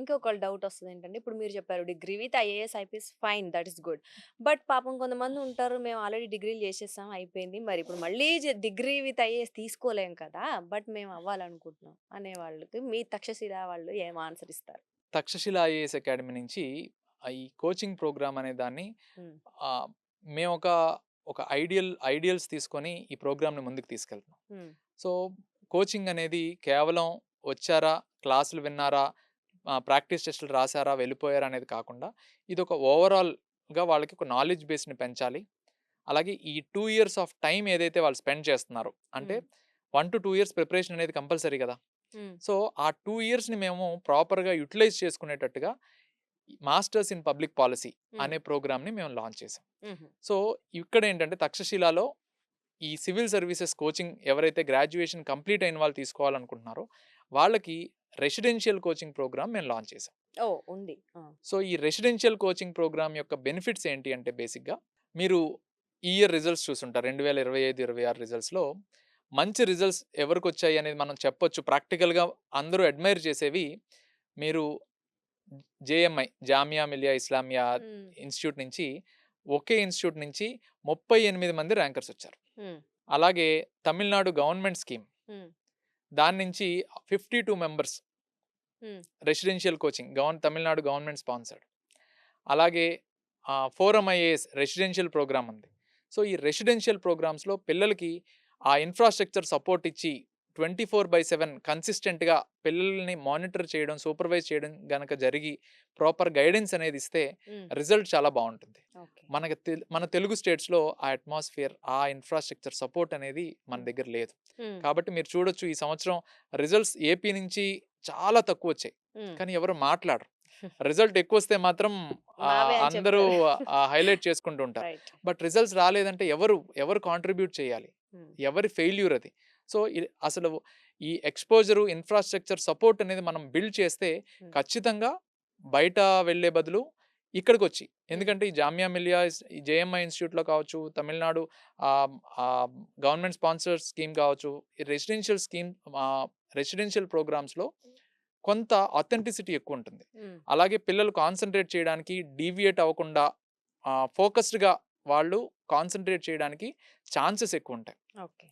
ఇంకొక డౌట్ వస్తది ఏంటంటే, ఇప్పుడు మీరు చెప్పారు degree with IAS, IPS fine that is good. But పాపం కొంతమంది ఉంటారు మేము ఆల్రెడీ డిగ్రీలు చేసేసాం అయిపోయింది. మరి ఇప్పుడు మళ్ళీ డిగ్రీ విత్ ఐఏఎస్ తీసుకోలేం కదా! బట్ మేము అవ్వాలనుకుంటున్నాం అనే వాళ్ళకి మీ తక్షశిల వాళ్ళు ఏం ఆన్సర్ ఇస్తారు? తక్షశిల ఐఏఎస్ అకాడమీ నుంచి ఈ కోచింగ్ ప్రోగ్రామ్ అనే దాన్ని హ్మ్. ఆహ్, మేమొక ఒక ఐడియల్స్ తీసుకొని ఈ ప్రోగ్రామ్‌ని ముందుకు తీసుకెళ్తున్నాం. హ్మ్. సో, కోచింగ్ అనేది కేవలం వచ్చారా, క్లాసులు విన్నారా, ప్రాక్టీస్ టెస్టులు రాసారా, వెళ్ళిపోయారా అనేది కాకుండా ఇదొక ఓవరాల్‌గా వాళ్ళకి ఒక నాలెడ్జ్ బేస్‌ని పెంచాలి. అలాగే ఈ 2 ఇయర్స్ ఆఫ్ టైమ్ ఏదైతే వాళ్ళు స్పెండ్ చేస్తున్నారో అంటే హ్మ్. 1-2 ఇయర్స్ ప్రిపరేషన్ అనేది కంపల్సరీ కదా! హ్మ్. సో, ఆ 2 ఇయర్స్‌ని మేము ప్రాపర్‌గా యుటిలైజ్ చేసుకునేటట్టుగా masters in public policy hmm. అనే ప్రోగ్రామ్‌ని మేము లాంచ్ చేసాం. హుహు. సో, ఇక్కడేంటంటే తక్షశిలాలో ఈ సివిల్ సర్వీసెస్ కోచింగ్ ఎవరైతే గ్రాడ్యుయేషన్ కంప్లీట్ అయిన వాళ్ళు తీసుకోవాలనుకుంటున్నారో, వాళ్ళకి రెసిడెన్షియల్ కోచింగ్ ప్రోగ్రామ్ మేము లాంచ్ చేసాం. ఓహ్! ఉంది. ఆ! సో, ఈ రెసిడెన్షియల్ కోచింగ్ ప్రోగ్రామ్ యొక్క బెనిఫిట్స్ ఏంటి అంటే బేసిక్‌గా మీరు ఈ ఇయర్ రిజల్ట్స్ చూసుంటారు. 2025, 26 రిజల్ట్స్‌లో మంచి రిజల్ట్స్ ఎవరికొచ్చాయి అనేది మనం చెప్పొచ్చు. ప్రాక్టికల్‌గా అందరూ అడ్మైర్ చేసేవి మీరు జేఎంఐ జామియా మిలియా ఇస్లామియా హ్మ్. ఇన్‌స్టిట్యూట్ నుంచి ఒకే ఇన్‌స్టిట్యూట్ నుంచి 38 మంది ర్యాంకర్స్ వచ్చారు. హ్మ్. అలాగే తమిళనాడు గవర్నమెంట్ స్కీమ్ హ్మ్. దాని నుంచి 52 మెంబర్స్ హ్మ్. Residential coaching Tamil Nadu government sponsored. అలాగే ఫోరం ఐఏఎస్ రెసిడెన్షియల్ ప్రోగ్రామ్ ఉంది. సో, ఈ రెసిడెన్షియల్ ప్రోగ్రామ్స్‌లో పిల్లలకి ఆ ఇన్‌ఫ్రాస్ట్రక్చర్ సపోర్ట్ ఇచ్చి 24/7 కన్సిస్టెంట్‌గా పిల్లల్ని మానిటర్ చేయడం, సూపర్వైజ్ చేయడం గనక జరిగి ప్రాపర్ గైడెన్స్ అనేది ఇస్తే హ్మ్. రిజల్ట్ చాలా బావుంటుంది. ఓకే. మన తెలుగు స్టేట్స్‌లో ఆ అట్మాస్ఫియర్, ఆ ఇన్‌ఫ్రాస్ట్రక్చర్ సపోర్ట్ అనేది మన హ్మ్. దగ్గర లేదు. హ్మ్. కాబట్టి మీరు చూడొచ్చు ఈ సంవత్సరం రిజల్ట్స్ ఏపీ నుంచి చాలా తక్కువొచ్చాయి. హ్మ్. కానీ ఎవరు మాట్లాడరు. రిజల్ట్ ఎక్కువొస్తే మాత్రం మావే అని అందరూ చెప్తారు. హైలైట్ చేసుకుంటూ ఉంటారు. రైట్. బట్ రిజల్ట్స్ రాలేదంటే ఎవరు కాంట్రిబ్యూట్ చేయాలి? హ్మ్. ఎవరి ఫెయిల్యూర్ అది? సో, అసలు ఈ ఎక్స్‌పోజరు, ఇన్‌ఫ్రాస్ట్రక్చర్ సపోర్ట్ అనేది మనం బిల్డ్ చేస్తే హ్మ్. ఖచ్చితంగా బయట వెళ్ళే బదులు ఇక్కడికొచ్చి హ్మ్. ఎందుకంటే ఈ జామియా మిలియా ఈ జేఎంఐ ఇన్‌స్టిట్యూట్‌లో కావచ్చు, తమిళనాడు ఆహ్, ఆహ్, గవర్నమెంట్ స్పాన్సర్డ్ స్కీమ్ కావచ్చు, ఈ రెసిడెన్షియల్ ప్రోగ్రామ్స్‌లో కొంత ఆథెంటిసిటీ ఎక్కువుంటుంది. హ్మ్. అలాగే పిల్లలు కాన్సంట్రేట్ చేయడానికి, డీవియేట్ అవ్వకుండా ఫోకస్డ్‌గా వాళ్ళు కాన్సంట్రేట్ చేయడానికి ఛాన్సెస్ ఎక్కువుంటాయి. ఓకే.